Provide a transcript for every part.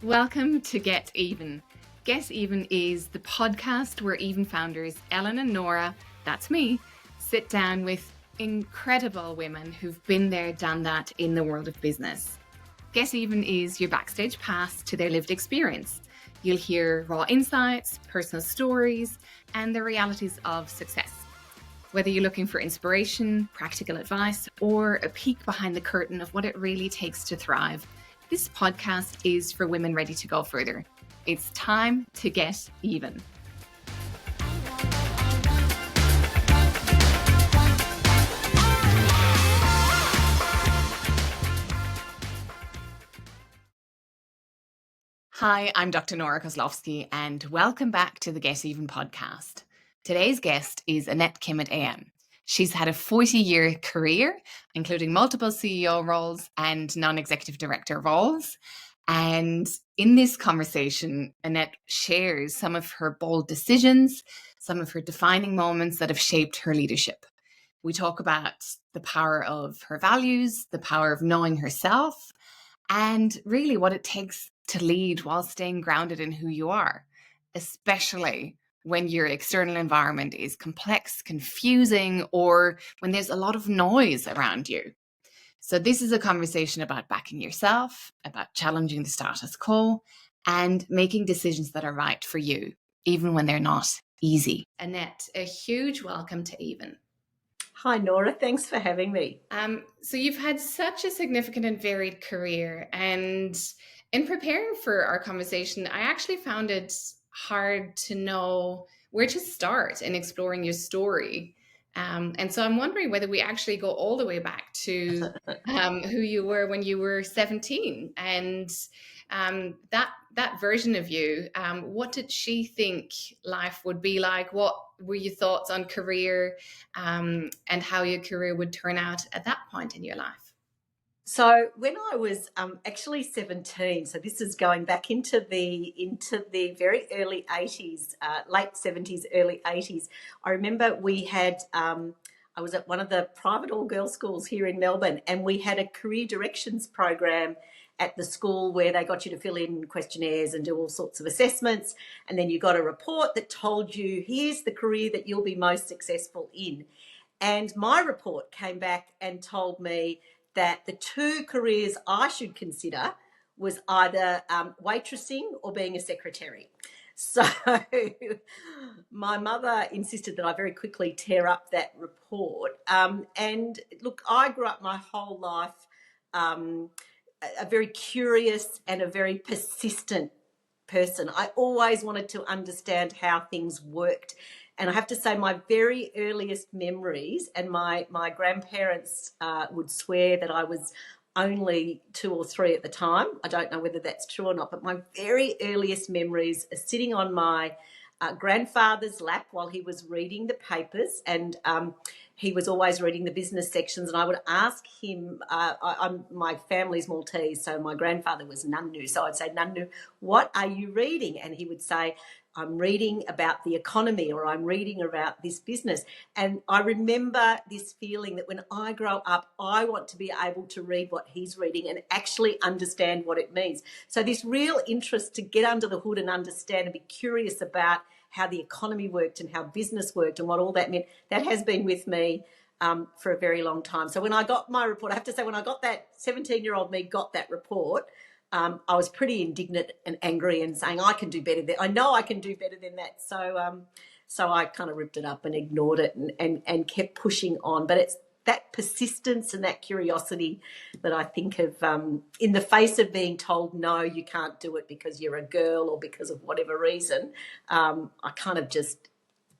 Welcome to Get Even. Get Even is the podcast where Even founders Ellen and Nora, that's me, sit down with incredible women who've been there, done that in the world of business. Get Even is your backstage pass to their lived experience. You'll hear raw insights, personal stories, and the realities of success. Whether you're looking for inspiration, practical advice, or a peek behind the curtain of what it really takes to thrive, this podcast is for women ready to go further. It's time to get even. Hi, I'm Dr Nora Koslowski, and welcome back to the Get Even podcast. Today's guest is Annette Kimmitt AM. She's had a 40-year career, including multiple CEO roles and non-executive director roles. And in this conversation, Annette shares some of her bold decisions, some of her defining moments that have shaped her leadership. We talk about the power of her values, the power of knowing herself, and really what it takes to lead while staying grounded in who you are, especially when your external environment is complex, confusing, or when there's a lot of noise around you. So this is a conversation about backing yourself, about challenging the status quo, and making decisions that are right for you, even when they're not easy. Annette, a huge welcome to Even. Hi, Nora. Thanks for having me. So you've had such a significant and varied career, and in preparing for our conversation, I actually found it hard to know where to start in exploring your story. And so I'm wondering whether we actually go all the way back to who you were when you were 17 and that version of you. What did she think life would be like? What were your thoughts on career and how your career would turn out at that point in your life? So when I was actually 17, so this is going back into the very early 80s, late 70s, early 80s. I remember we had, I was at one of the private all-girls schools here in Melbourne, and we had a career directions program at the school where they got you to fill in questionnaires and do all sorts of assessments, and then you got a report that told you, here's the career that you'll be most successful in. And my report came back and told me that the two careers I should consider was either waitressing or being a secretary. So my mother insisted that I very quickly tear up that report. And look, I grew up my whole life a very curious and a very persistent person. I always wanted to understand how things worked. And I have to say, my very earliest memories, and my grandparents would swear that I was only 2 or 3 at the time. I don't know whether that's true or not, but my very earliest memories are sitting on my grandfather's lap while he was reading the papers, and he was always reading the business sections, and I would ask him, my family's Maltese, so my grandfather was Nunnu, so I'd say, Nunnu, what are you reading? And he would say, I'm reading about the economy, or I'm reading about this business. And I remember this feeling that when I grow up, I want to be able to read what he's reading and actually understand what it means. So this real interest to get under the hood and understand and be curious about how the economy worked and how business worked and what all that meant, that has been with me for a very long time. So when I got my report, I have to say, when I got that 17-year-old me got that report, I was pretty indignant and angry and saying, I can do better than, I know I can do better than that. So I kind of ripped it up and ignored it and kept pushing on. But it's that persistence and that curiosity that I think of in the face of being told, no, you can't do it because you're a girl or because of whatever reason. I kind of just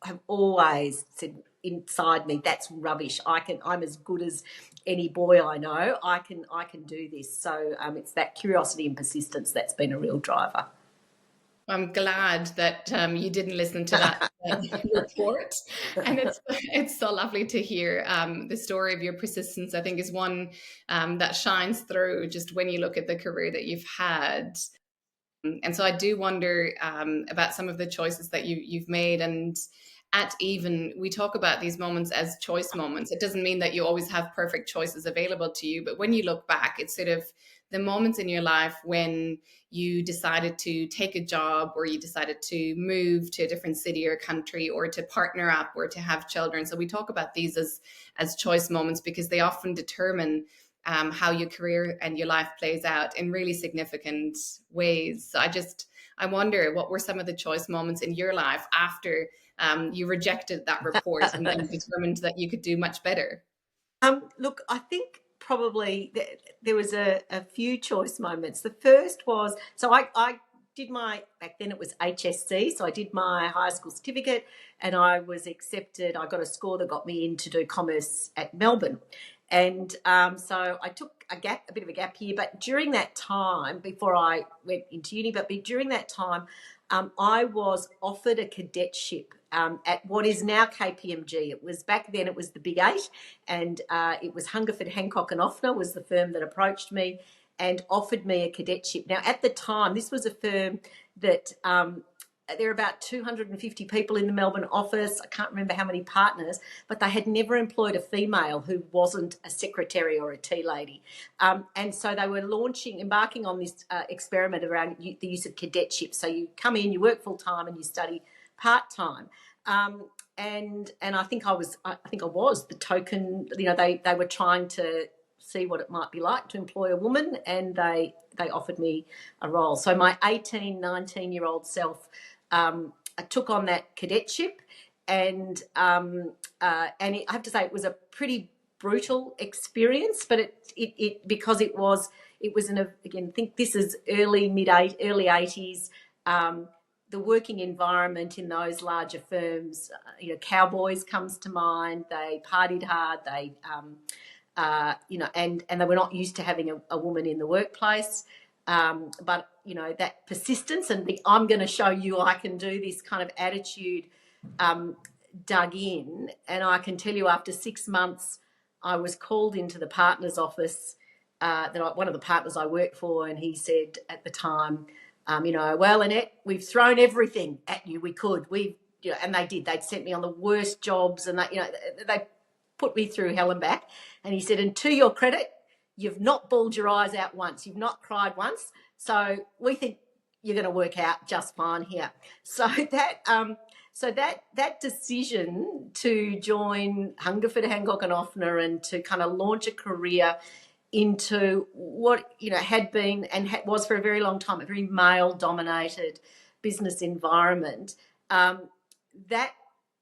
have always said inside me, that's rubbish. I'm as good as any boy I know. I can do this. So it's that curiosity and persistence that's been a real driver. I'm glad that you didn't listen to that report, and it's so lovely to hear the story of your persistence. I think is one that shines through just when you look at the career that you've had. And so I do wonder about some of the choices that you've made. And at Even, we talk about these moments as choice moments. It doesn't mean that you always have perfect choices available to you, but when you look back, it's sort of the moments in your life when you decided to take a job, or you decided to move to a different city or country, or to partner up, or to have children. So we talk about these as choice moments because they often determine how your career and your life plays out in really significant ways. So I wonder, what were some of the choice moments in your life after you rejected that report and determined that you could do much better? Look, I think probably there was a few choice moments. The first was, so I did back then it was HSC, so I did my high school certificate and I was accepted. I got a score that got me in to do commerce at Melbourne. And so I took a bit of a gap here, but during that time, before I went into uni, but during that time, I was offered a cadetship at what is now KPMG. It was back then, it was the Big Eight, and it was Hungerford, Hancock and Offner was the firm that approached me and offered me a cadetship. Now, at the time, this was a firm that there are about 250 people in the Melbourne office. I can't remember how many partners, but they had never employed a female who wasn't a secretary or a tea lady. And so they were embarking on this experiment around the use of cadetship. So you come in, you work full time, and you study part time. And I think I was the token. You know, they were trying to see what it might be like to employ a woman, and they offered me a role. So my 18, 19-year-old self, I took on that cadetship, and I have to say it was a pretty brutal experience, but it because it was again, I think this is early 80s. The working environment in those larger firms, you know, cowboys comes to mind. They partied hard. They you know, and they were not used to having a woman in the workplace. But, you know, that persistence and the I'm going to show you I can do this kind of attitude dug in. And I can tell you, after 6 months, I was called into the partner's office, one of the partners I worked for, and he said at the time, you know, well, Annette, we've thrown everything at you we could. You know, and they did. They'd sent me on the worst jobs, and they put me through hell and back. And he said, and to your credit, you've not bawled your eyes out once. You've not cried once. So we think you're going to work out just fine here. So that decision to join Hungerford, Hancock and Offner and to kind of launch a career into what, you know, had been and was for a very long time a very male-dominated business environment, that,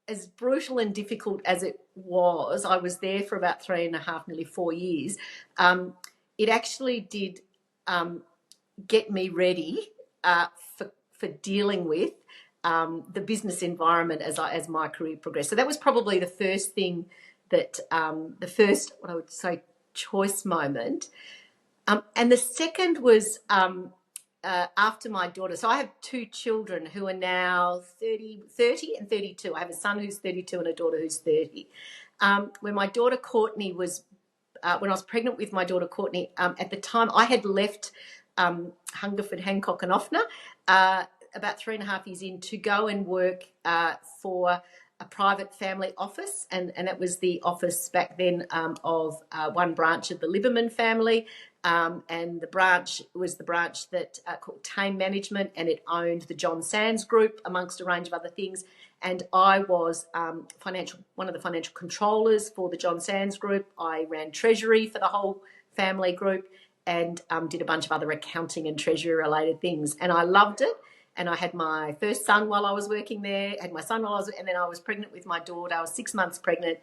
as brutal and difficult as it was, I was there for about 3.5, nearly 4 years. It actually did get me ready for dealing with the business environment as my career progressed. So that was probably the first thing that the first, what I would say, choice moment. And the second was after my daughter. So I have 2 children who are now 30 and 32. I have a son who's 32 and a daughter who's 30. When my daughter Courtney was, when I was pregnant with my daughter Courtney, at the time I had left Hungerford, Hancock and Offner about 3.5 years in to go and work for a private family office, and that was the office back then of one branch of the Liberman family, and the branch was the branch that called Tame Management, and it owned the John Sands Group amongst a range of other things. And I was one of the financial controllers for the John Sands Group. I ran treasury for the whole family group and did a bunch of other accounting and treasury related things, and I loved it. And I had my first son while I was working there, and then I was pregnant with my daughter. I was 6 months pregnant,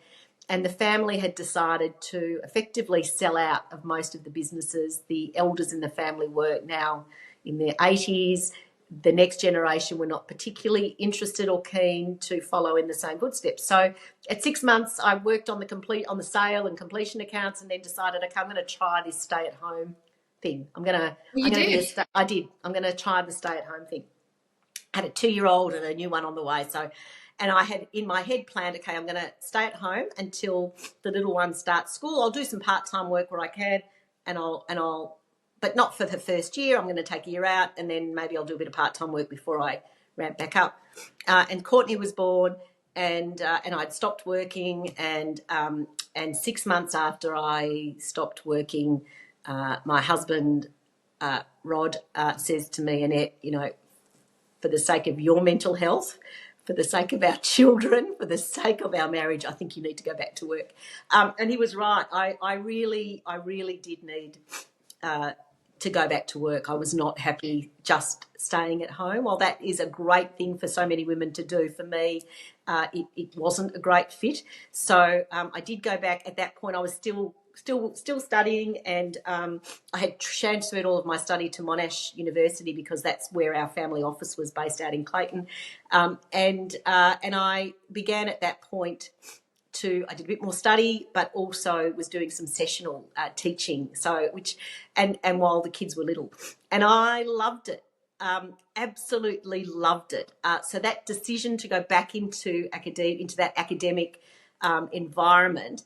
and the family had decided to effectively sell out of most of the businesses. The elders in the family were now in their 80s. The next generation were not particularly interested or keen to follow in the same footsteps. So at 6 months, I worked on the sale and completion accounts, and then decided, okay, I'm going to try this stay-at-home thing. I'm going to try the stay-at-home thing. Had a 2-year-old and a new one on the way. So, and I had in my head planned, okay, I'm going to stay at home until the little one starts school. I'll do some part-time work where I can, but not for the first year. I'm going to take a year out, and then maybe I'll do a bit of part-time work before I ramp back up. And Courtney was born, and I'd stopped working, and 6 months after I stopped working, my husband, Rod, says to me, Annette, for the sake of your mental health, for the sake of our children, for the sake of our marriage, I think you need to go back to work. And he was right. I really did need to go back to work. I was not happy just staying at home. While that is a great thing for so many women to do, for me, it wasn't a great fit. So I did go back. At that point, I was still studying, and I had transferred all of my study to Monash University because that's where our family office was based, out in Clayton. And I began at that point I did a bit more study, but also was doing some sessional teaching. And while the kids were little, and I loved it. Absolutely loved it. So that decision to go back into that academic environment,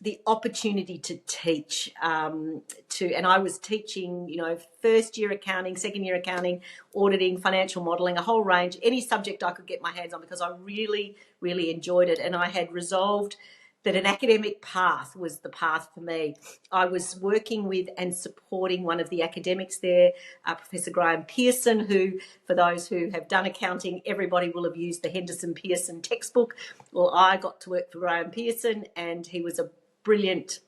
the opportunity to teach, and I was teaching, first year accounting, second year accounting, auditing, financial modelling, a whole range, any subject I could get my hands on, because I really, really enjoyed it. And I had resolved that an academic path was the path for me. I was working with and supporting one of the academics there, Professor Graham Pearson, who, for those who have done accounting, everybody will have used the Henderson Pearson textbook. Well, I got to work for Graham Pearson, and he was a brilliant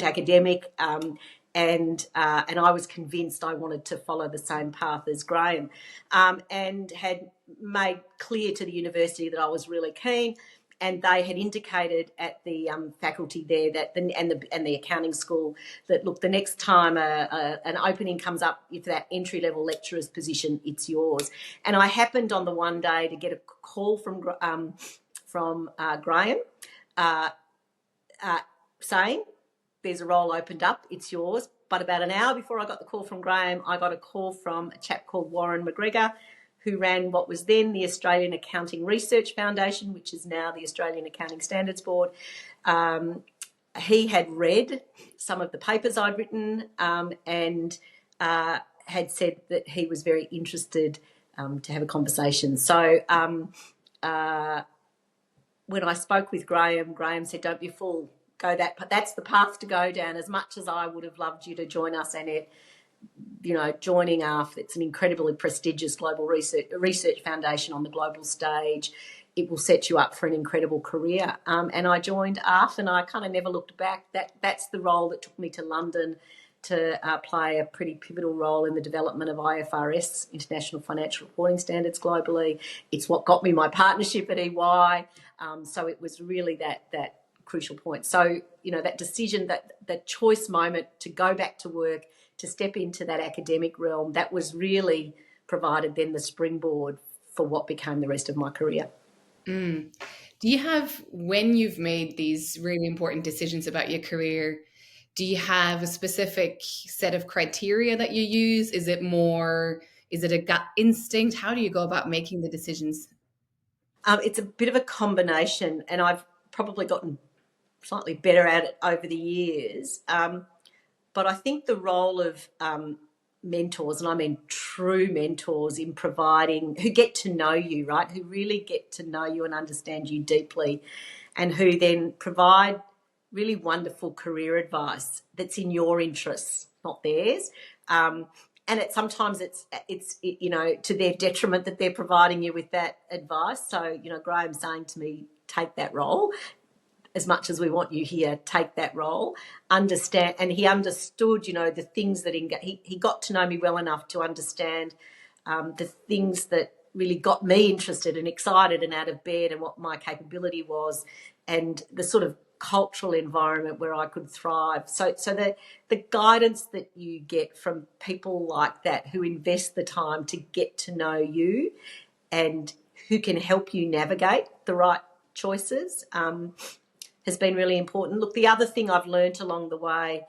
academic, and I was convinced I wanted to follow the same path as Graham, and had made clear to the university that I was really keen. And they had indicated at the faculty there and the accounting school that, look, the next time an opening comes up for that entry level lecturer's position, it's yours. And I happened on the one day to get a call from Graham. Saying there's a role opened up, it's yours. But about an hour before I got the call from Graham, I got a call from a chap called Warren McGregor, who ran what was then the Australian Accounting Research Foundation, which is now the Australian Accounting Standards Board. He had read some of the papers I'd written, and had said that he was very interested to have a conversation. So when I spoke with Graham said, "Don't be a fool. That's the path to go down. As much as I would have loved you to join us, Annette, joining ARF, it's an incredibly prestigious global research foundation on the global stage. It will set you up for an incredible career." And I joined ARF, and I kind of never looked back. That's the role that took me to London to play a pretty pivotal role in the development of IFRS, International Financial Reporting Standards, globally. It's what got me my partnership at EY. So it was really that crucial point. So, that decision, that choice moment to go back to work, to step into that academic realm, that was really provided then the springboard for what became the rest of my career. Do you have, when you've made these really important decisions about your career, do you have a specific set of criteria that you use? Is it a gut instinct? How do you go about making the decisions? It's a bit of a combination, and I've probably gotten slightly better at it over the years. But I think the role of mentors, and I mean true mentors, in providing, who get to know you, right, who really get to know you and understand you deeply, and who then provide really wonderful career advice that's in your interests, not theirs. And sometimes it's to their detriment that they're providing you with that advice. So, Graham's saying to me, take that role. As much as we want you here, take that role. Understand, and he understood, the things that he got to know me well enough to understand the things that really got me interested and excited and out of bed, and what my capability was, and the sort of cultural environment where I could thrive. So the guidance that you get from people like that, who invest the time to get to know you and who can help you navigate the right choices, has been really important. Look, the other thing I've learned along the way,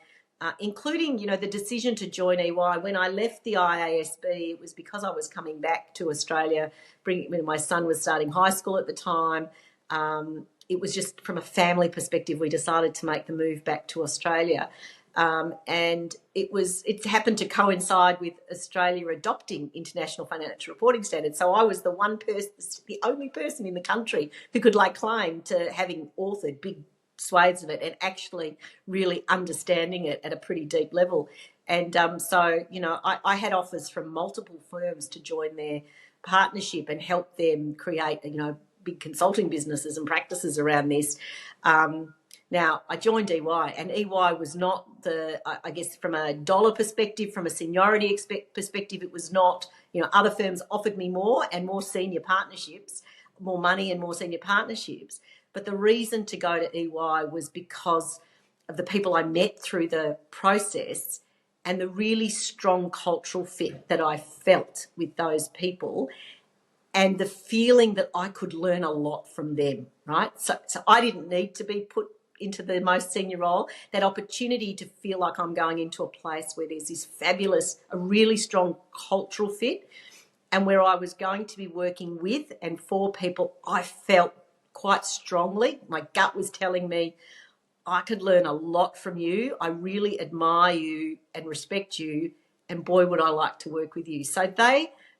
including, the decision to join EY. When I left the IASB, it was because I was coming back to Australia. My son was starting high school at the time. It was just from a family perspective, we decided to make the move back to Australia. And it happened to coincide with Australia adopting International Financial Reporting Standards. So I was the only person in the country who could lay claim to having authored big swathes of it and actually really understanding it at a pretty deep level. And so, you know, I had offers from multiple firms to join their partnership and help them create, you know, big consulting businesses and practices around this. Now, I joined EY, and EY was not the, I guess, from a dollar perspective, from a seniority perspective, it was not, you know, other firms offered me more and more senior partnerships, more money and more senior partnerships. But the reason to go to EY was because of the people I met through the process and the really strong cultural fit that I felt with those people, and the feeling that I could learn a lot from them, right? So I didn't need to be put into the most senior role. That opportunity to feel like I'm going into a place where there's this fabulous, a really strong cultural fit, and where I was going to be working with and for people I felt quite strongly. My gut was telling me, I could learn a lot from you. I really admire you and respect you, and boy, would I like to work with you. So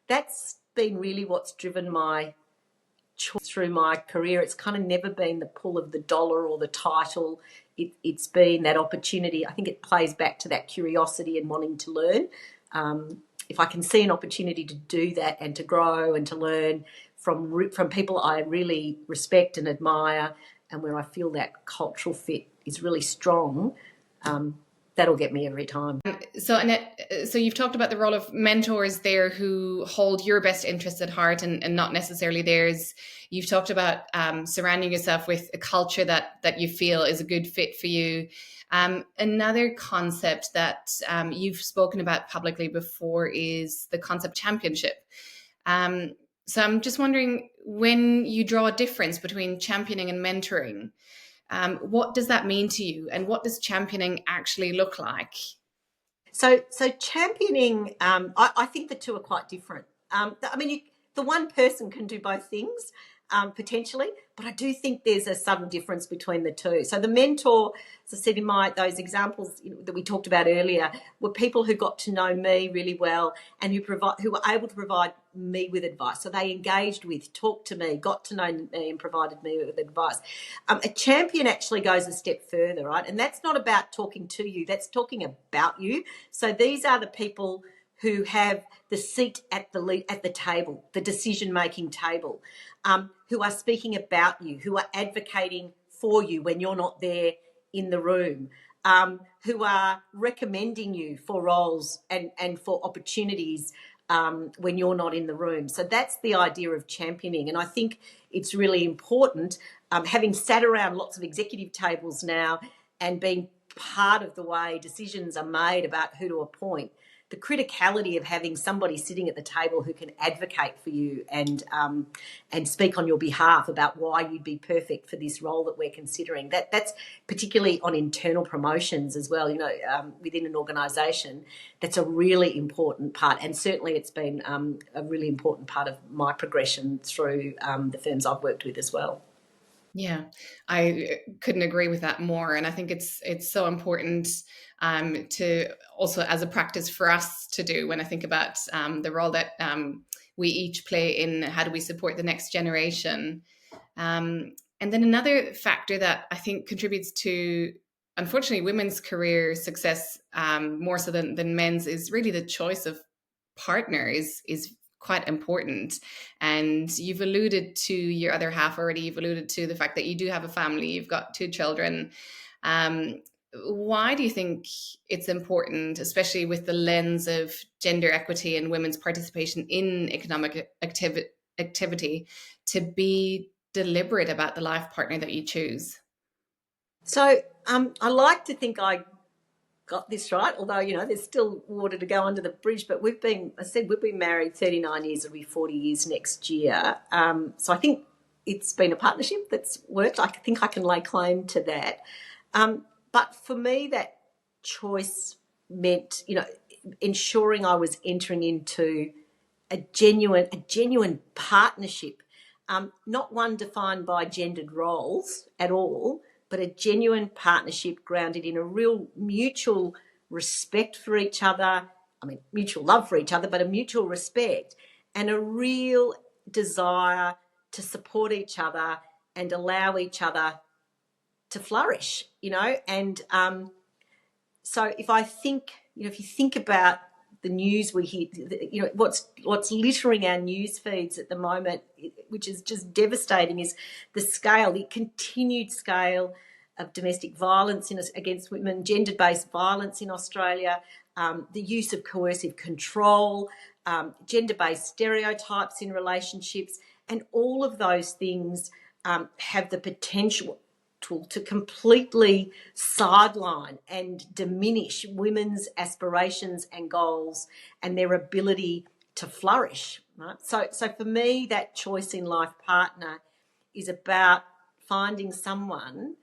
that's been really what's driven my choice through my career. It's kind of never been the pull of the dollar or the title. It's been that opportunity. I think it plays back to that curiosity and wanting to learn. If I can see an opportunity to do that and to grow and to learn from people I really respect and admire, and where I feel that cultural fit is really strong, that'll get me every time. So Annette, so you've talked about the role of mentors there who hold your best interests at heart and not necessarily theirs. You've talked about surrounding yourself with a culture that you feel is a good fit for you. Another concept that you've spoken about publicly before is the concept championship. So I'm just wondering, when you draw a difference between championing and mentoring, what does that mean to you, and what does championing actually look like? So championing, I think the two are quite different. I mean, the one person can do both things potentially, but I do think there's a subtle difference between the two. So the mentor, as I said in those examples that we talked about earlier, were people who got to know me really well and who were able to provide me with advice. So they engaged with, talked to me, got to know me, and provided me with advice. A champion actually goes a step further, right? And that's not about talking to you, that's talking about you. So these are the people who have the seat at the table, the decision-making table, who are speaking about you, who are advocating for you when you're not there in the room, who are recommending you for roles and for opportunities when you're not in the room. So that's the idea of championing. And I think it's really important, having sat around lots of executive tables now and being part of the way decisions are made about who to appoint, the criticality of having somebody sitting at the table who can advocate for you and speak on your behalf about why you'd be perfect for this role that we're considering. That's particularly on internal promotions as well, within an organisation. That's a really important part, and certainly it's been a really important part of my progression through the firms I've worked with as well. Yeah, I couldn't agree with that more. And I think it's so important to also as a practice for us to do when I think about the role that we each play in how do we support the next generation. And then another factor that I think contributes to, unfortunately, women's career success more so than men's is really the choice of partner is quite important. And you've alluded to your other half already. You've alluded to the fact that you do have a family. You've got 2 children. Why do you think it's important, especially with the lens of gender equity and women's participation in economic activity, to be deliberate about the life partner that you choose? So I like to think I got this right, although, there's still water to go under the bridge, but we've been married 39 years, it'll be 40 years next year. So I think it's been a partnership that's worked. I think I can lay claim to that. But for me, that choice meant, ensuring I was entering into a genuine partnership, not one defined by gendered roles at all, but a genuine partnership grounded in a real mutual respect for each other. I mean, mutual love for each other, but a mutual respect and a real desire to support each other and allow each other flourish, and so if I think, if you think about the news we hear, what's littering our news feeds at the moment, which is just devastating, is the continued scale of domestic violence against women, gender-based violence in Australia, the use of coercive control, gender-based stereotypes in relationships, and all of those things have the potential to completely sideline and diminish women's aspirations and goals and their ability to flourish. Right? So for me, that choice in life partner is about finding someone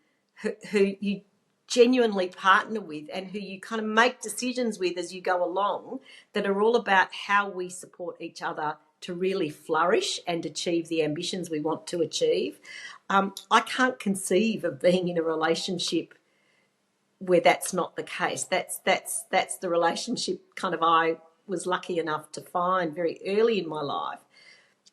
who you genuinely partner with and who you kind of make decisions with as you go along that are all about how we support each other to really flourish and achieve the ambitions we want to achieve. I can't conceive of being in a relationship where that's not the case. That's the relationship kind of I was lucky enough to find very early in my life.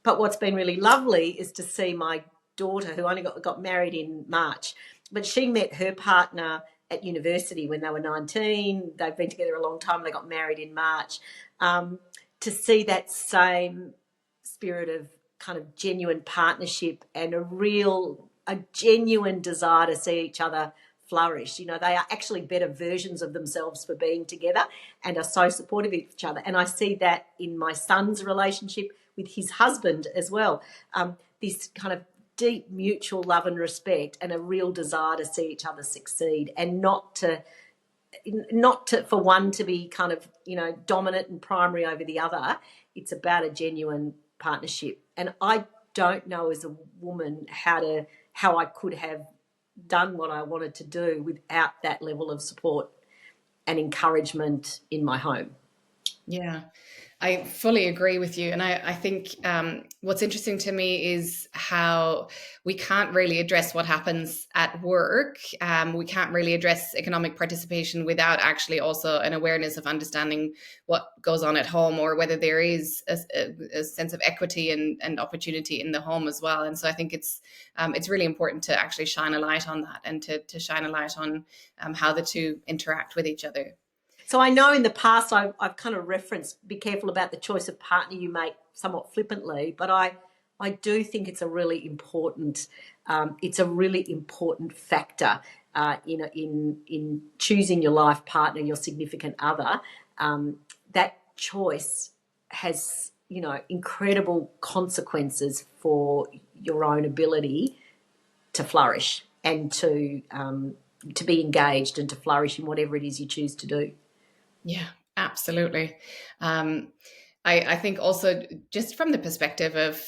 But what's been really lovely is to see my daughter, who only got married in March, but she met her partner at university when they were 19. They've been together a long time. They got married in March. To see that same spirit of kind of genuine partnership and a genuine desire to see each other flourish. They are actually better versions of themselves for being together and are so supportive of each other. And I see that in my son's relationship with his husband as well. This kind of deep mutual love and respect and a real desire to see each other succeed, and not to for one to be kind of, dominant and primary over the other. It's about a genuine partnership. And I don't know as a woman how I could have done what I wanted to do without that level of support and encouragement in my home. Yeah, I fully agree with you. And I think what's interesting to me is how we can't really address what happens at work. We can't really address economic participation without actually also an awareness of understanding what goes on at home, or whether there is a sense of equity and opportunity in the home as well. And so I think it's really important to actually shine a light on that, and to shine a light on how the two interact with each other. So I know in the past I've kind of referenced, be careful about the choice of partner you make, somewhat flippantly, but I do think it's a really important factor in choosing your life partner, your significant other. That choice has incredible consequences for your own ability to flourish and to be engaged and to flourish in whatever it is you choose to do. Yeah, absolutely. I think also just from the perspective of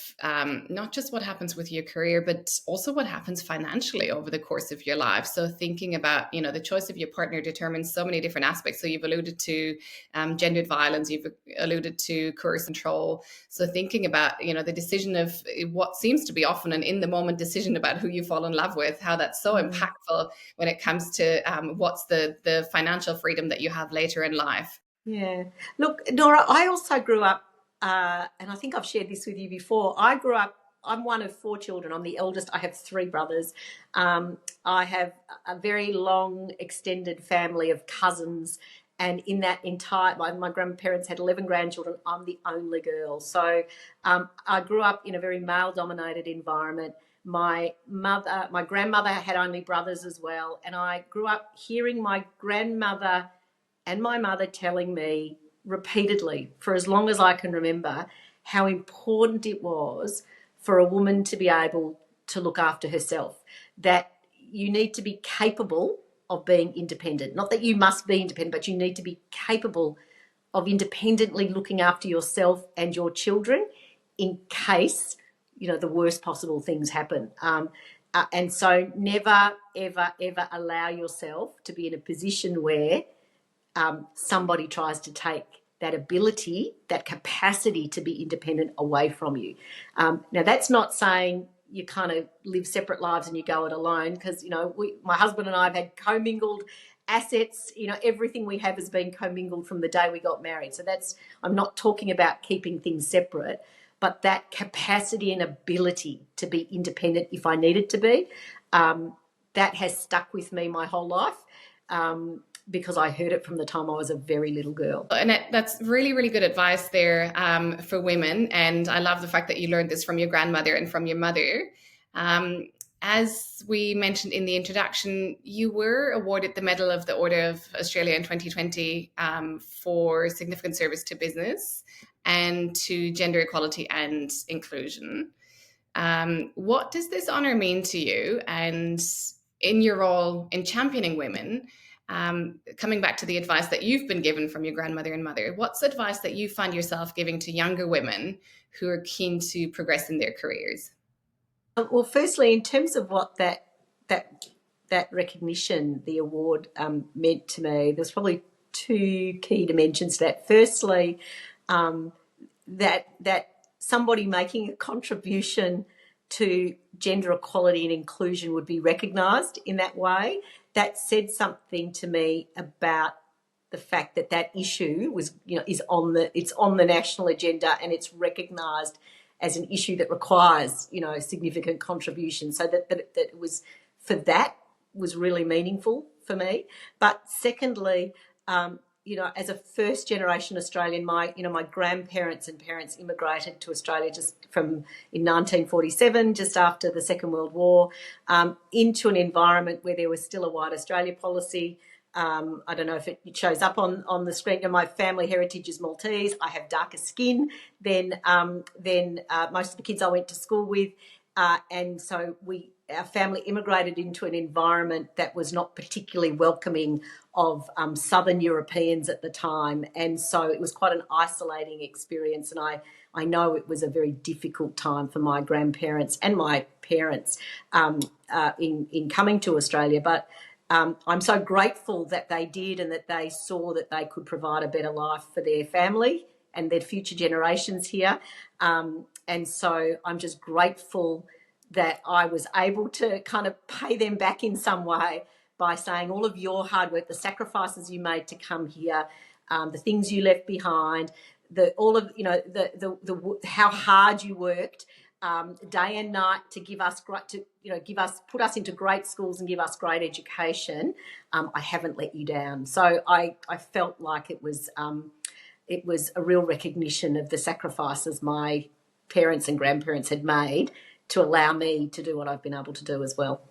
not just what happens with your career, but also what happens financially over the course of your life. So thinking about, the choice of your partner determines so many different aspects. So you've alluded to gendered violence, you've alluded to coercive control. So thinking about, the decision of what seems to be often an in-the-moment decision about who you fall in love with, how that's so impactful when it comes to what's the financial freedom that you have later in life. Yeah. Look, Nora, I also grew up, and I think I've shared this with you before. I'm one of 4 children. I'm the eldest. I have 3 brothers. I have a very long, extended family of cousins. And in that entire, my grandparents had 11 grandchildren. I'm the only girl. So I grew up in a very male-dominated environment. My grandmother had only brothers as well. And I grew up hearing my grandmother and my mother telling me repeatedly, for as long as I can remember, how important it was for a woman to be able to look after herself, that you need to be capable of being independent. Not that you must be independent, but you need to be capable of independently looking after yourself and your children in case, the worst possible things happen. And so never, ever, ever allow yourself to be in a position where somebody tries to take that ability, that capacity to be independent away from you. Now, that's not saying you kind of live separate lives and you go it alone, because, my husband and I have had commingled assets. Everything we have has been commingled from the day we got married. So I'm not talking about keeping things separate, but that capacity and ability to be independent if I needed to be. that has stuck with me my whole life, because I heard it from the time I was a very little girl. Annette, that's really, really good advice there for women. And I love the fact that you learned this from your grandmother and from your mother. As we mentioned in the introduction, you were awarded the Medal of the Order of Australia in 2020 for significant service to business and to gender equality and inclusion. What does this honour mean to you? And in your role in championing women, coming back to the advice that you've been given from your grandmother and mother, what's advice that you find yourself giving to younger women who are keen to progress in their careers? Well, firstly, in terms of what that recognition, the award, meant to me, there's probably two key dimensions to that. Firstly, that somebody making a contribution to gender equality and inclusion would be recognised in that way. That said something to me about the fact that that issue was, is on the national agenda, and it's recognised as an issue that requires, significant contribution. So that it was, for that, was really meaningful for me. But secondly, as a first generation Australian, my grandparents and parents immigrated to Australia in 1947, just after the Second World War, into an environment where there was still a white Australia policy. I don't know if it shows up on the screen. My family heritage is Maltese. I have darker skin than most of the kids I went to school with, and so our family immigrated into an environment that was not particularly welcoming of Southern Europeans at the time, and so it was quite an isolating experience. And I know it was a very difficult time for my grandparents and my parents in coming to Australia, but I'm so grateful that they did, and that they saw that they could provide a better life for their family and their future generations here. And so I'm just grateful that I was able to kind of pay them back in some way by saying all of your hard work, the sacrifices you made to come here, the things you left behind, how hard you worked day and night to put us into great schools and give us great education. I haven't let you down. So I felt like it was a real recognition of the sacrifices my parents and grandparents had made to allow me to do what I've been able to do as well.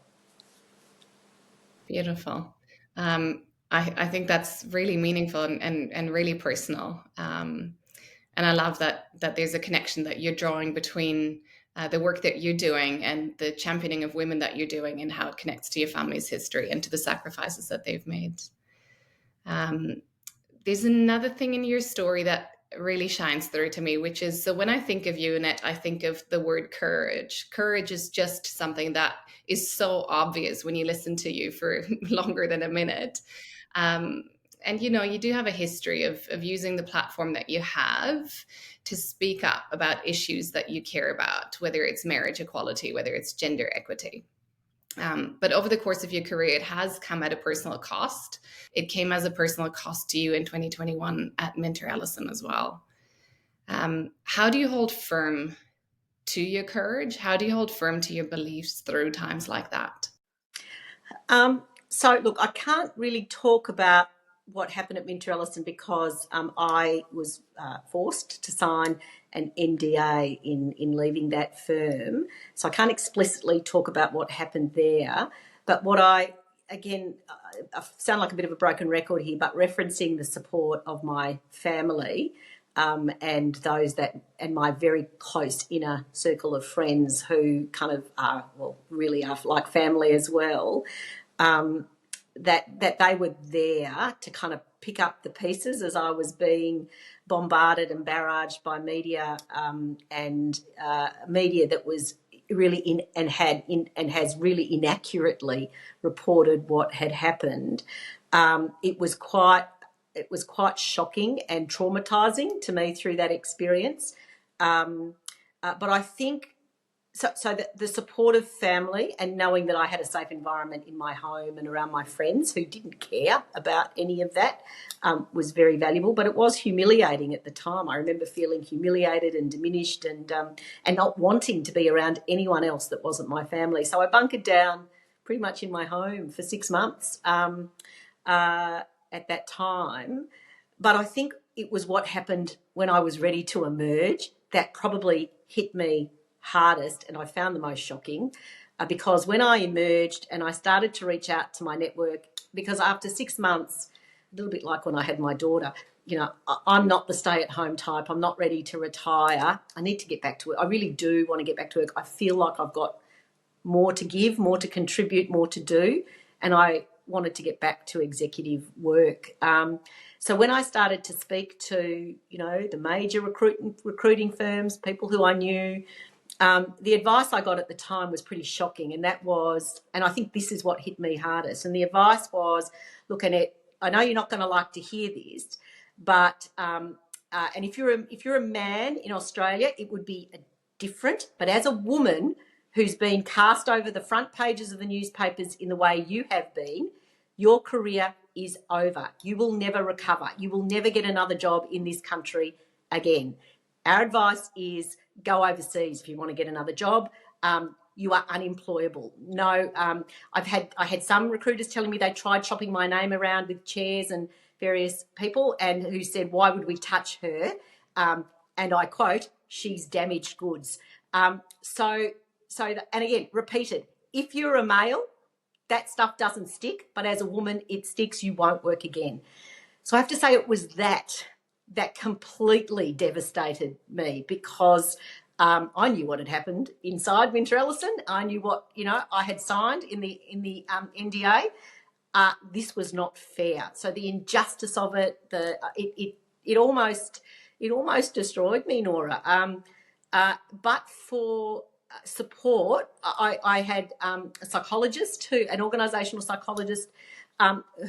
Beautiful. I think that's really meaningful and really personal. And I love that there's a connection that you're drawing between the work that you're doing and the championing of women that you're doing, and how it connects to your family's history and to the sacrifices that they've made. There's another thing in your story that really shines through to me, which is, so when I think of you, Annette, I think of the word courage. Courage is just something that is so obvious when you listen to you for longer than a minute. And, you do have a history of using the platform that you have to speak up about issues that you care about, whether it's marriage equality, whether it's gender equity. But over the course of your career, it has come at a personal cost. It came as a personal cost to you in 2021 at MinterEllison as well. How do you hold firm to your courage? How do you hold firm to your beliefs through times like that? So, look, I can't really talk about what happened at MinterEllison because I was forced to sign an NDA in leaving that firm. So I can't explicitly talk about what happened there. But what I sound like a bit of a broken record here, but referencing the support of my family and and my very close inner circle of friends who kind of really are like family as well, that they were there to kind of pick up the pieces as I was being bombarded and barraged by media and media that was really has really inaccurately reported what had happened. It was quite shocking and traumatizing to me through that experience. But I think so the support of family and knowing that I had a safe environment in my home and around my friends who didn't care about any of that was very valuable. But it was humiliating at the time. I remember feeling humiliated and diminished and not wanting to be around anyone else that wasn't my family. So I bunkered down pretty much in my home for 6 months at that time. But I think it was what happened when I was ready to emerge that probably hit me hardest, and I found the most shocking, because when I emerged and I started to reach out to my network, because after 6 months, a little bit like when I had my daughter, you know, I'm not the stay-at-home type. I'm not ready to retire. I need to get back to work. I really do want to get back to work. I feel like I've got more to give, more to contribute, more to do, and I wanted to get back to executive work. So when I started to speak to, you know, the major recruiting firms, people who I knew, the advice I got at the time was pretty shocking, and that was, and I think this is what hit me hardest, and the advice was, look, Annette, I know you're not going to like to hear this, but and if you're a man in Australia, it would be different. But as a woman who's been cast over the front pages of the newspapers in the way you have been, your career is over. You will never recover. You will never get another job in this country again. Our advice is go overseas if you want to get another job. You are unemployable. No, I had some recruiters telling me they tried shopping my name around with chairs and various people, and who said, why would we touch her? And I quote, she's damaged goods. And again, repeated, if you're a male, that stuff doesn't stick, but as a woman, it sticks. You won't work again. So I have to say it was that completely devastated me, because I knew what had happened inside MinterEllison. I knew what, you know, I had signed in the NDA. This was not fair. So the injustice of it, it almost destroyed me, Nora. But for support, I had a psychologist, an organisational psychologist,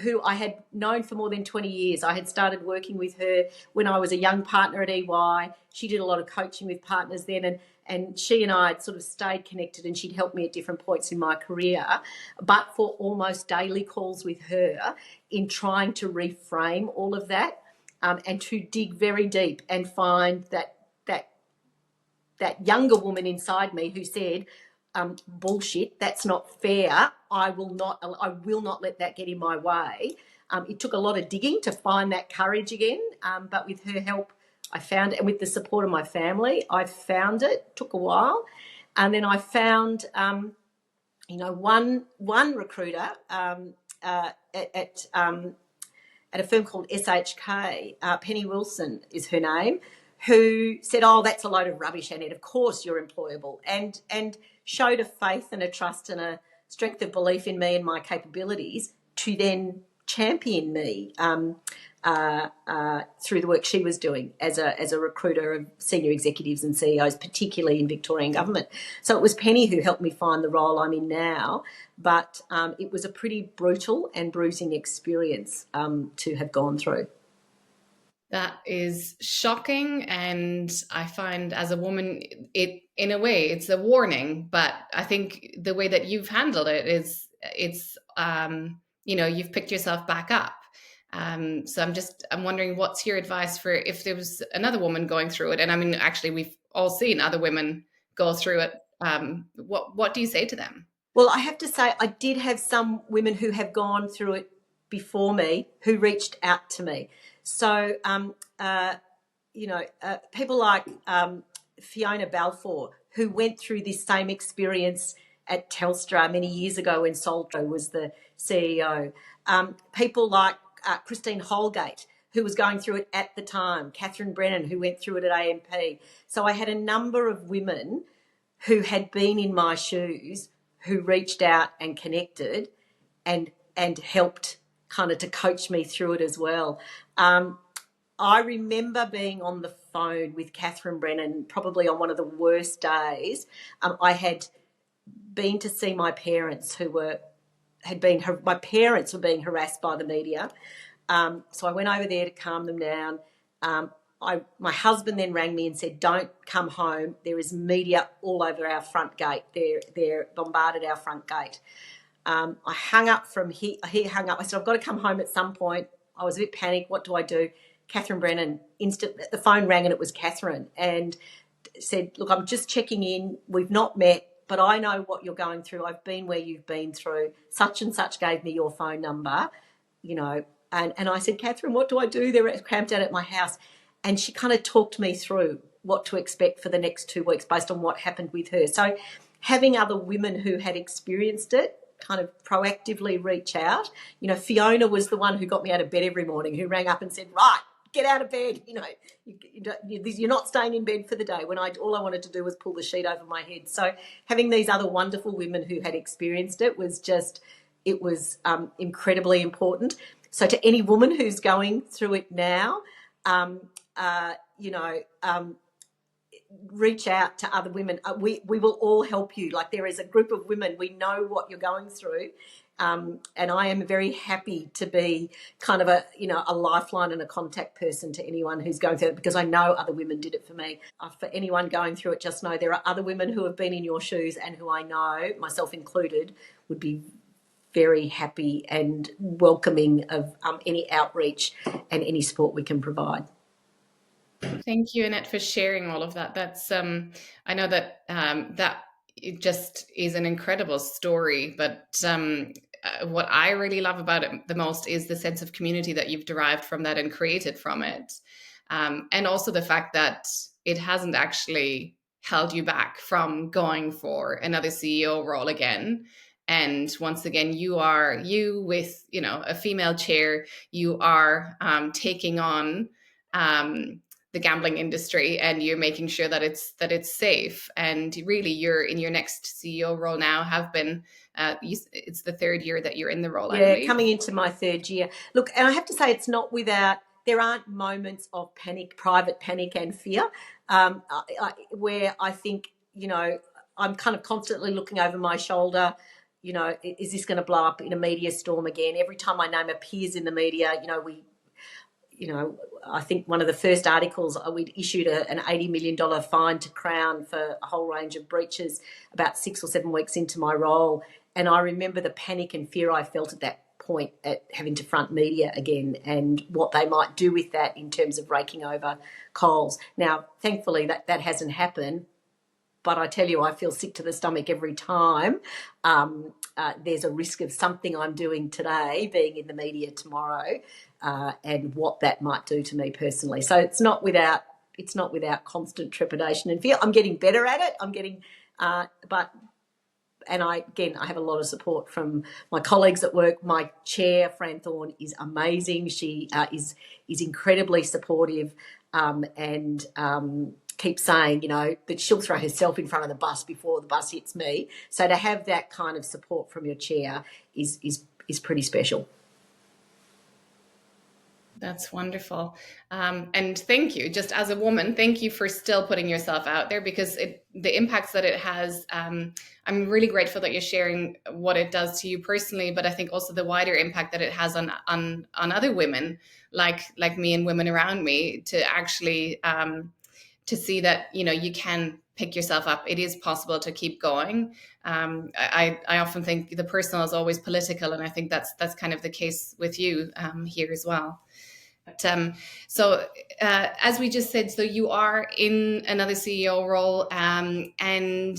who I had known for more than 20 years. I had started working with her when I was a young partner at EY. She did a lot of coaching with partners then, and she and I had sort of stayed connected, and she'd helped me at different points in my career, but for almost daily calls with her in trying to reframe all of that, and to dig very deep and find that younger woman inside me who said, bullshit, that's not fair. I will not let that get in my way. It took a lot of digging to find that courage again, but with her help, I found it, and with the support of my family, I found it. It took a while, and then I found, one recruiter at a firm called SHK, Penny Wilson is her name, who said, oh, that's a load of rubbish, Annette. Of course you're employable, and showed a faith and a trust and a strength of belief in me and my capabilities to then champion me through the work she was doing as a recruiter of senior executives and CEOs, particularly in Victorian government. So it was Penny who helped me find the role I'm in now, but it was a pretty brutal and bruising experience to have gone through. That is shocking, and I find as a woman, it in a way it's a warning. But I think the way that you've handled it is you've picked yourself back up. So I'm wondering, what's your advice for if there was another woman going through it? And I mean, actually, we've all seen other women go through it. What do you say to them? Well, I have to say, I did have some women who have gone through it before me who reached out to me. So, people like Fiona Balfour, who went through this same experience at Telstra many years ago when Soltro was the CEO. People like Christine Holgate, who was going through it at the time. Catherine Brennan, who went through it at AMP. So I had a number of women who had been in my shoes who reached out and connected and helped kind of to coach me through it as well. I remember being on the phone with Catherine Brennan, probably on one of the worst days. I had been to see my parents my parents were being harassed by the media. So I went over there to calm them down. My husband then rang me and said, don't come home. There is media all over our front gate. They're bombarded our front gate. I hung up from here. He hung up. I said, I've got to come home at some point. I was a bit panicked. What do I do? Catherine Brennan, the phone rang and it was Catherine, and said, look, I'm just checking in. We've not met, but I know what you're going through. I've been where you've been through. Such and such gave me your phone number, you know. And I said, Catherine, what do I do? They're cramped out at my house. And she kind of talked me through what to expect for the next 2 weeks based on what happened with her. So having other women who had experienced it kind of proactively reach out. You know, Fiona was the one who got me out of bed every morning, who rang up and said, right, get out of bed. You know, you're not staying in bed for the day, when all I wanted to do was pull the sheet over my head. So having these other wonderful women who had experienced it was incredibly important. So to any woman who's going through it now, reach out to other women. We will all help you. Like, there is a group of women, we know what you're going through. And I am very happy to be kind of a lifeline and a contact person to anyone who's going through it, because I know other women did it for me. For anyone going through it, just know there are other women who have been in your shoes and who I know, myself included, would be very happy and welcoming of any outreach and any support we can provide. Thank you, Annette, for sharing all of that. That's I know that that it just is an incredible story, but what I really love about it the most is the sense of community that you've derived from that and created from it, and also the fact that it hasn't actually held you back from going for another CEO role again. And once again, you with a female chair, you are taking on the gambling industry, and you're making sure that it's safe. And really, you're in your next CEO role now. Have been it's the 3rd year that you're in the role. Yeah, I believe. Coming into my 3rd year. Look, and I have to say, it's not without. There aren't moments of panic, private panic and fear, where I think I'm kind of constantly looking over my shoulder. Is this going to blow up in a media storm again? Every time my name appears in the media, I think one of the first articles, we'd issued an $80 million fine to Crown for a whole range of breaches about 6 or 7 weeks into my role. And I remember the panic and fear I felt at that point at having to front media again, and what they might do with that in terms of raking over coals. Now, thankfully, that hasn't happened. But I tell you, I feel sick to the stomach every time there's a risk of something I'm doing today being in the media tomorrow, and what that might do to me personally. So it's not without constant trepidation and fear. I'm getting better at it. I have a lot of support from my colleagues at work. My chair, Fran Thorne, is amazing. She is incredibly supportive, and keeps saying, that she'll throw herself in front of the bus before the bus hits me. So to have that kind of support from your chair is pretty special. That's wonderful. And thank you, just as a woman, thank you for still putting yourself out there, because the impacts that it has, I'm really grateful that you're sharing what it does to you personally, but I think also the wider impact that it has on other women like me and women around me, to actually to see that, you can pick yourself up. It is possible to keep going. I often think the personal is always political, and I think that's kind of the case with you here as well. But, as we just said, so you are in another CEO role, and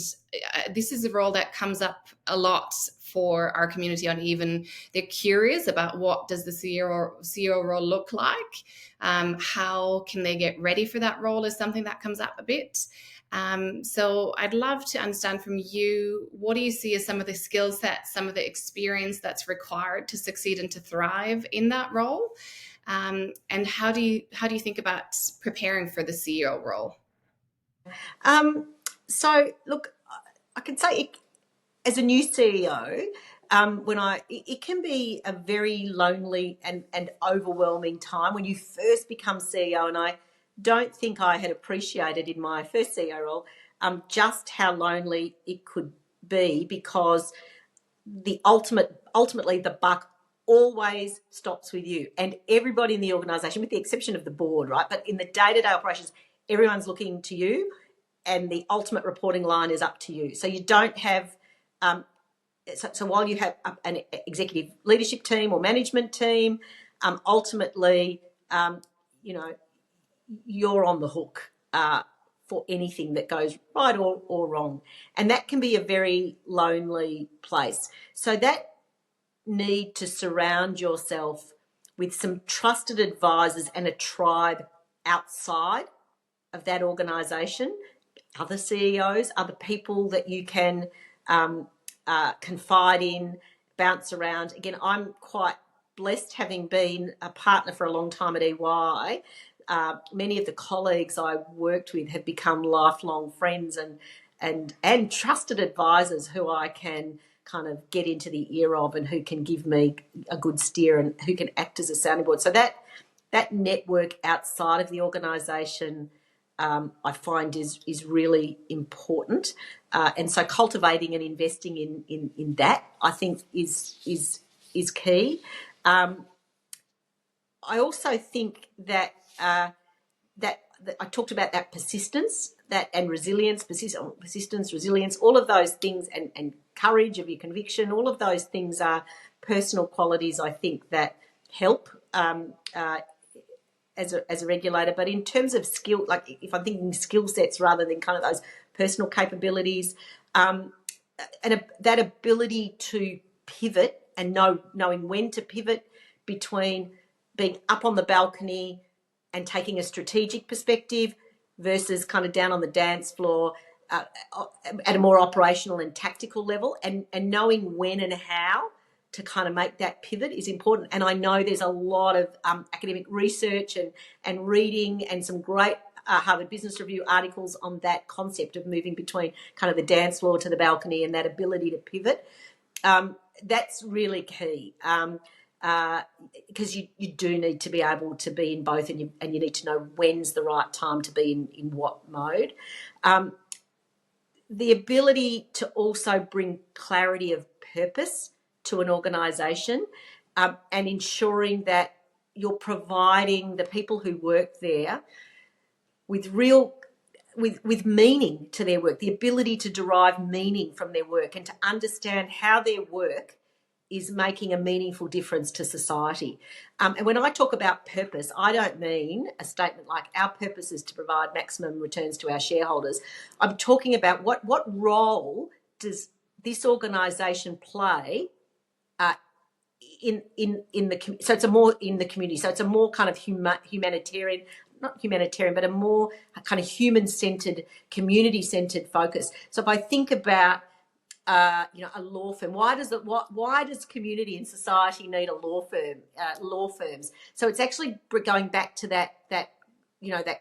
this is a role that comes up a lot for our community. On even they're curious about, what does the CEO role look like? How can they get ready for that role is something that comes up a bit. So I'd love to understand from you, what do you see as some of the skill sets, some of the experience that's required to succeed and to thrive in that role? And how do you think about preparing for the CEO role? So look, I can say as a new CEO, it can be a very lonely and overwhelming time when you first become CEO, and I don't think I had appreciated in my first CEO role just how lonely it could be, because ultimately the buck always stops with you and everybody in the organisation, with the exception of the board, right? But in the day-to-day operations, everyone's looking to you, and the ultimate reporting line is up to you. So you don't have so while you have an executive leadership team or management team, ultimately, you're on the hook for anything that goes right or wrong. And that can be a very lonely place. So that need to surround yourself with some trusted advisors and a tribe outside of that organisation, other CEOs, other people that you can confide in, bounce around. Again, I'm quite blessed, having been a partner for a long time at EY. Many of the colleagues I worked with have become lifelong friends and trusted advisors who I can kind of get into the ear of and who can give me a good steer and who can act as a sounding board. So that network outside of the organisation, I find is really important, and so cultivating and investing in that, I think, is key. I also think that that I talked about that persistence, and resilience, persistence, resilience, all of those things, and courage of your conviction. All of those things are personal qualities, I think, that help as a regulator. But in terms of skill, like if I'm thinking skill sets rather than kind of those personal capabilities, and that ability to pivot and knowing when to pivot between being up on the balcony and taking a strategic perspective versus kind of down on the dance floor at a more operational and tactical level, and knowing when and how to kind of make that pivot is important. And I know there's a lot of academic research and reading and some great Harvard Business Review articles on that concept of moving between kind of the dance floor to the balcony and that ability to pivot. That's really key, because you do need to be able to be in both, and you need to know when's the right time to be in what mode. The ability to also bring clarity of purpose to an organisation, and ensuring that you're providing the people who work there with meaning to their work, the ability to derive meaning from their work and to understand how their work is making a meaningful difference to society. And when I talk about purpose, I don't mean a statement like our purpose is to provide maximum returns to our shareholders. I'm talking about what role does this organisation play in the, so it's a more in the community. So it's a more kind of humanitarian, not humanitarian, but a more kind of human-centred, community-centred focus. So if I think about a law firm, why does community and society need a law firm? Law firms. So it's actually going back to that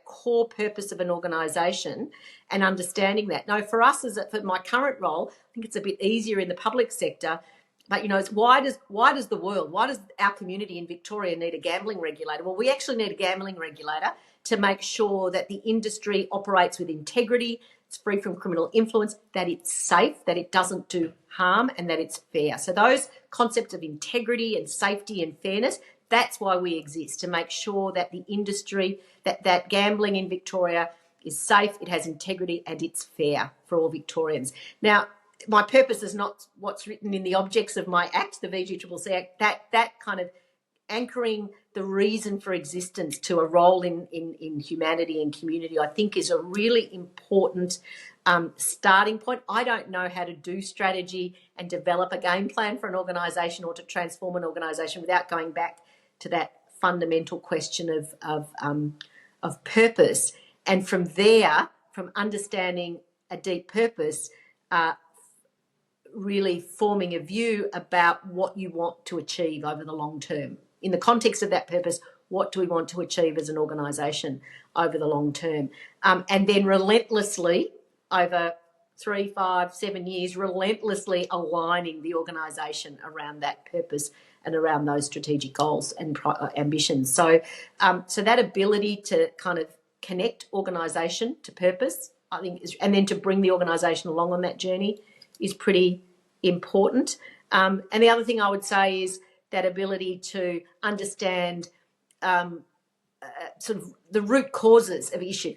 core purpose of an organisation and understanding that. Now, for us, for my current role, I think it's a bit easier in the public sector. But it's why does our community in Victoria need a gambling regulator? Well, we actually need a gambling regulator to make sure that the industry operates with integrity, it's free from criminal influence, that it's safe, that it doesn't do harm, and that it's fair. So those concepts of integrity and safety and fairness, that's why we exist, to make sure that the industry, that gambling in Victoria is safe, it has integrity, and it's fair for all Victorians. Now, my purpose is not what's written in the objects of my act, the VGCCC Act, that kind of anchoring the reason for existence to a role in humanity and community, I think is a really important starting point. I don't know how to do strategy and develop a game plan for an organisation or to transform an organisation without going back to that fundamental question of purpose. And from there, from understanding a deep purpose, really forming a view about what you want to achieve over the long term. In the context of that purpose, what do we want to achieve as an organisation over the long term? And then relentlessly, over 3, 5, 7 years, relentlessly aligning the organisation around that purpose and around those strategic goals and ambitions. So that ability to kind of connect organisation to purpose, I think, and then to bring the organisation along on that journey is pretty important. And the other thing I would say is that ability to understand sort of the root causes of issue.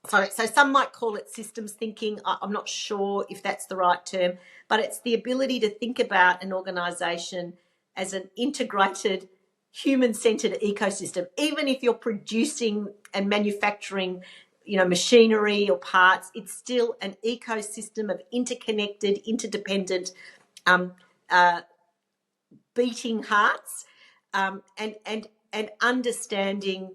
So some might call it systems thinking. I'm not sure if that's the right term, but it's the ability to think about an organisation as an integrated, human-centred ecosystem. Even if you're producing and manufacturing machinery or parts. It's still an ecosystem of interconnected, interdependent, beating hearts, and understanding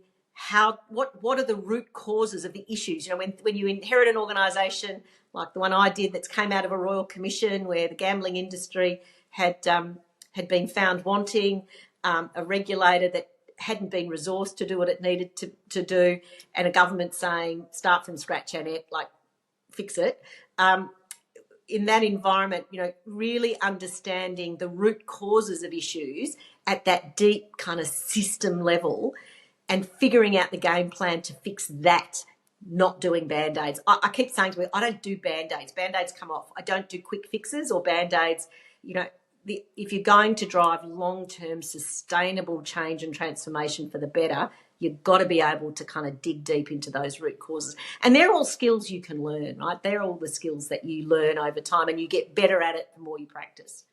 what are the root causes of the issues. When you inherit an organisation like the one I did that came out of a royal commission where the gambling industry had been found wanting, a regulator that hadn't been resourced to do what it needed to do, and a government saying, start from scratch, Annette, fix it. In that environment, really understanding the root causes of issues at that deep kind of system level and figuring out the game plan to fix that, not doing Band-Aids. I keep saying to people, I don't do Band-Aids. Band-Aids come off. I don't do quick fixes or Band-Aids. If you're going to drive long-term sustainable change and transformation for the better, you've got to be able to kind of dig deep into those root causes. And they're all skills you can learn, right? They're all the skills that you learn over time, and you get better at it the more you practice.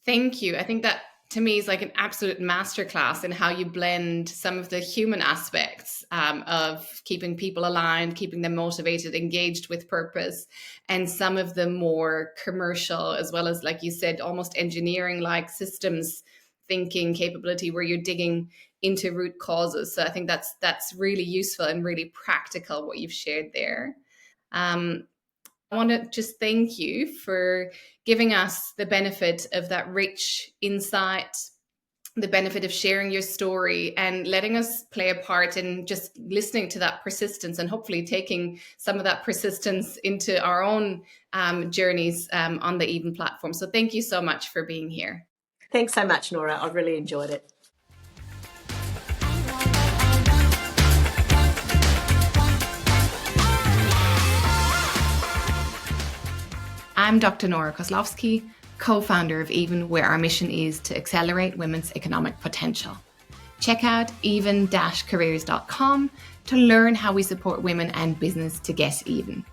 Thank you. I think that to me is like an absolute masterclass in how you blend some of the human aspects of keeping people aligned, keeping them motivated, engaged with purpose, and some of the more commercial, as well as, like you said, almost engineering-like systems thinking capability where you're digging into root causes. So I think that's really useful and really practical what you've shared there. I want to just thank you for giving us the benefit of that rich insight, the benefit of sharing your story and letting us play a part in just listening to that persistence and hopefully taking some of that persistence into our own journeys on the Even platform. So thank you so much for being here. Thanks so much, Nora. I've really enjoyed it. I'm Dr. Nora Koslowski, co-founder of Even, where our mission is to accelerate women's economic potential. Check out even-careers.com to learn how we support women and business to get even.